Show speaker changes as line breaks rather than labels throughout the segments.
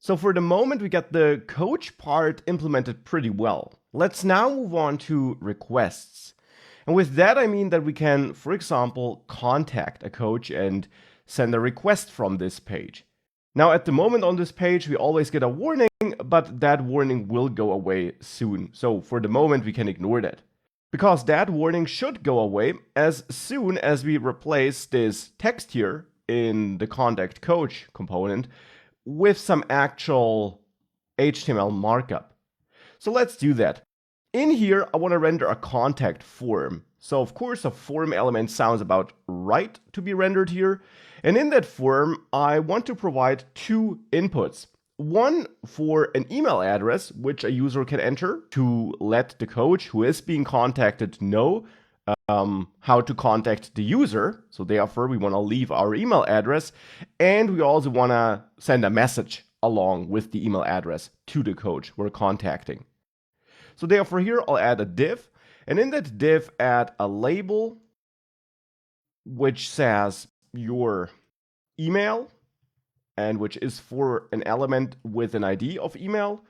So for the moment, we got the coach part implemented pretty well. Let's now move on to requests. And with that, I mean that we can, for example, contact a coach and send a request from this page. Now, at the moment on this page, we always get a warning, but that warning will go away soon. So for the moment, we can ignore that. Because that warning should go away as soon as we replace this text here in the contact coach component with some actual HTML markup. So let's do that. In here, I want to render a contact form. So of course, a form element sounds about right to be rendered here. And in that form, I want to provide two inputs. One for an email address, which a user can enter to let the coach who is being contacted know how to contact the user. So therefore, we want to leave our email address. And we also want to send a message along with the email address to the coach we're contacting. So therefore here, I'll add a div. And in that div, add a label which says your email and which is for an element with an ID of email.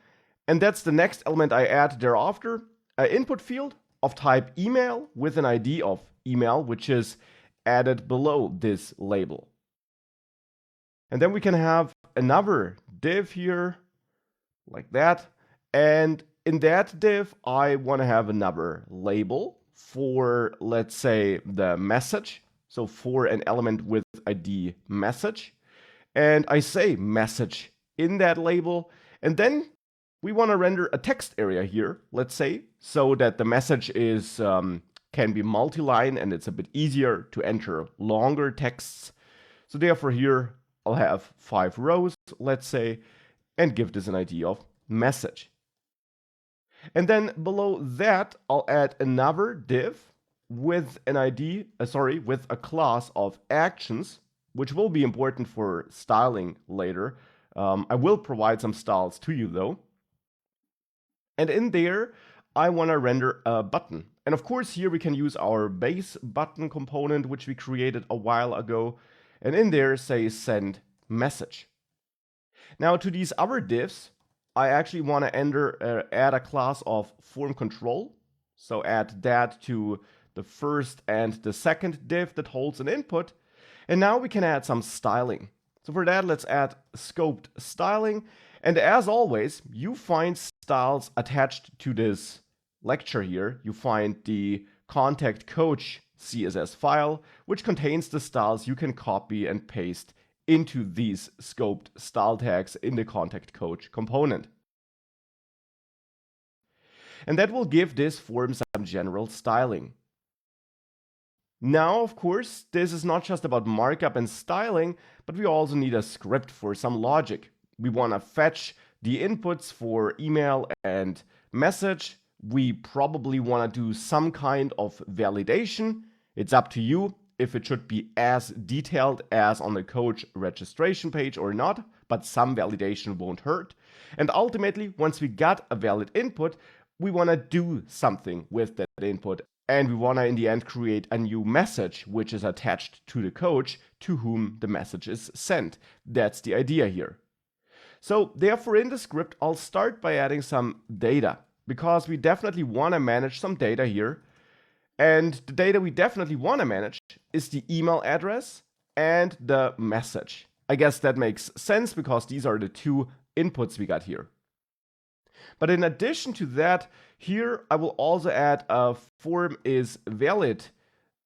And that's the next element I add thereafter, an input field of type email with an ID of email, which is added below this label. And then we can have another div here like that. And in that div, I want to have another label for, let's say, the message. So for an element with ID message. And I say message in that label. And then we want to render a text area here, let's say, so that the message is can be multi-line and it's a bit easier to enter longer texts. So therefore here I'll have 5 rows, let's say, and give this an ID of message. And then below that, I'll add another div with an ID, with a class of actions, which will be important for styling later. I will provide some styles to you though. And in there, I want to render a button. And of course, here we can use our base button component, which we created a while ago. And in there, say send message. Now to these other divs, I actually want to add a class of form control. So add that to the first and the second div that holds an input. And now we can add some styling. So for that, let's add scoped styling. And as always, you find styles attached to this lecture here. You find the contact coach CSS file, which contains the styles you can copy and paste into these scoped style tags in the contact coach component. And that will give this form some general styling. Now, of course, this is not just about markup and styling, but we also need a script for some logic. We want to fetch the inputs for email and message. We probably want to do some kind of validation. It's up to you if it should be as detailed as on the coach registration page or not, but some validation won't hurt. And ultimately, once we got a valid input, we want to do something with that input. And we want to, in the end, create a new message, which is attached to the coach to whom the message is sent. That's the idea here. So therefore, in the script, I'll start by adding some data, because we definitely want to manage some data here. And the data we definitely want to manage is the email address and the message. I guess that makes sense because these are the two inputs we got here. But in addition to that, here I will also add a form is valid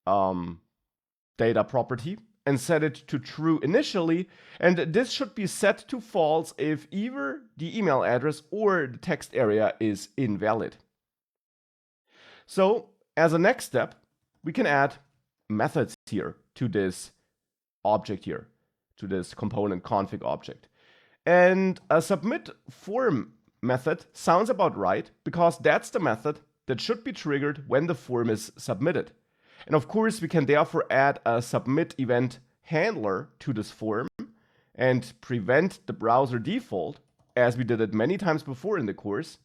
data property and set it to true initially. And this should be set to false if either the email address or the text area is invalid. So as a next step, we can add methods here to this object here, to this component config object. And a submit form method sounds about right, because that's the method that should be triggered when the form is submitted. And of course, we can therefore add a submit event handler to this form and prevent the browser default, as we did it many times before in the course,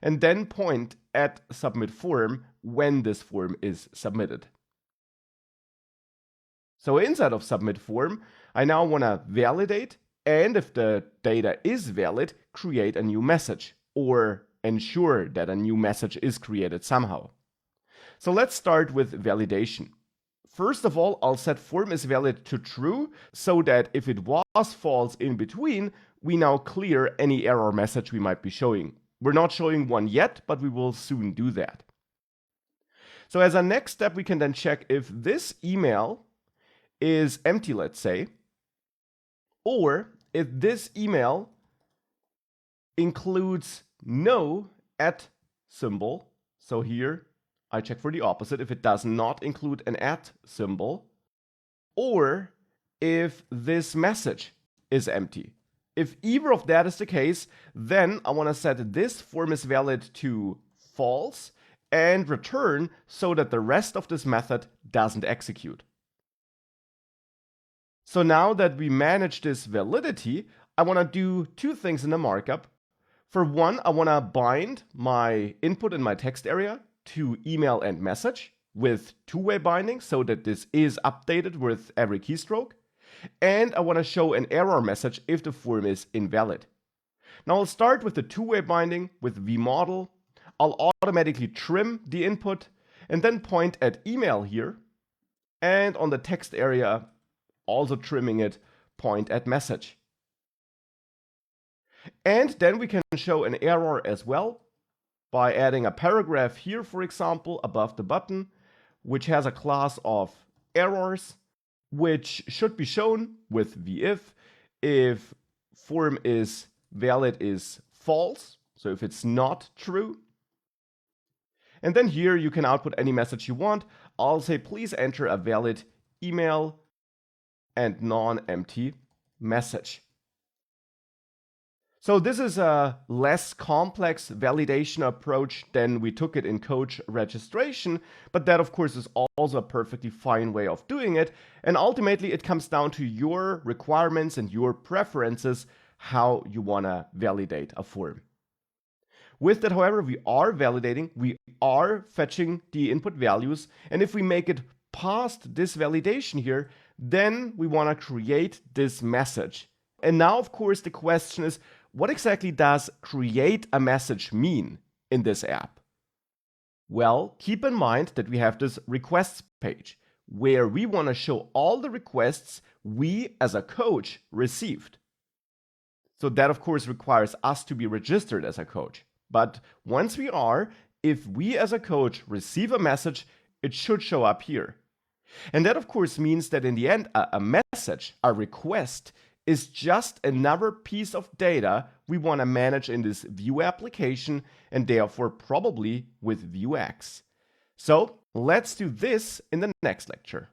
and then point at submit form when this form is submitted. So inside of submit form, I now want to validate And if the data is valid, create a new message or ensure that a new message is created somehow. So let's start with validation. First of all, I'll set form is valid to true so that if it was false in between, we now clear any error message we might be showing. We're not showing one yet, but we will soon do that. So as a next step, we can then check if this email is empty, let's say, or if this email includes no @ symbol. So here I check for the opposite, if it does not include an @ symbol, or if this message is empty. If either of that is the case, then I want to set this form is valid to false and return so that the rest of this method doesn't execute. So now that we manage this validity, I want to do two things in the markup. For one, I want to bind my input in my text area to email and message with two-way binding so that this is updated with every keystroke. And I want to show an error message if the form is invalid. Now I'll start with the two-way binding with vModel. I'll automatically trim the input and then point at email here. And on the text area, also trimming it, point at message. And then we can show an error as well by adding a paragraph here, for example, above the button, which has a class of errors, which should be shown with vIf if form is valid is false, so if it's not true. And then here you can output any message you want. I'll say please enter a valid email and non-empty message. So this is a less complex validation approach than we took it in coach registration, but that of course is also a perfectly fine way of doing it. And ultimately it comes down to your requirements and your preferences, how you want to validate a form. With that, however, we are validating, we are fetching the input values, and if we make it past this validation here, then we want to create this message. And now, of course, the question is, what exactly does create a message mean in this app? Well, keep in mind that we have this requests page where we want to show all the requests we as a coach received. So that, of course, requires us to be registered as a coach. But once we are, if we as a coach receive a message, it should show up here. And that, of course, means that in the end, a message, a request, is just another piece of data we want to manage in this Vue application and therefore probably with Vuex. So let's do this in the next lecture.